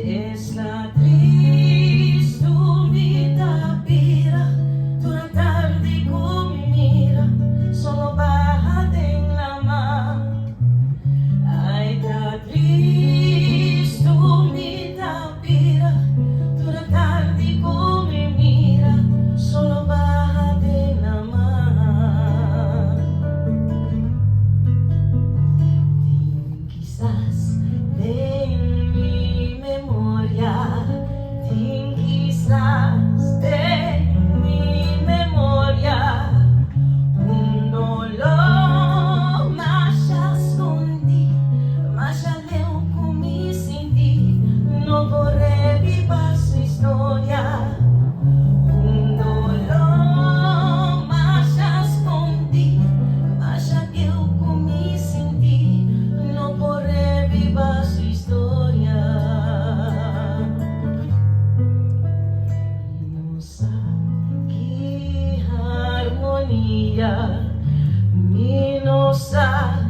Es la tristumita pira, tu la tarde con mi mira, solo bájate en la mano. Ay, la tristumita pira, tu la tarde con mi mira, solo bájate en la mano. Quizás quizás de mi memoria un dolor más ya escondí, más ya leo con mi sentí, no borré viva su historia. Un dolor más ya escondí, más ya leo con mi sentí, no borré viva su historia. Armonía, mi no sa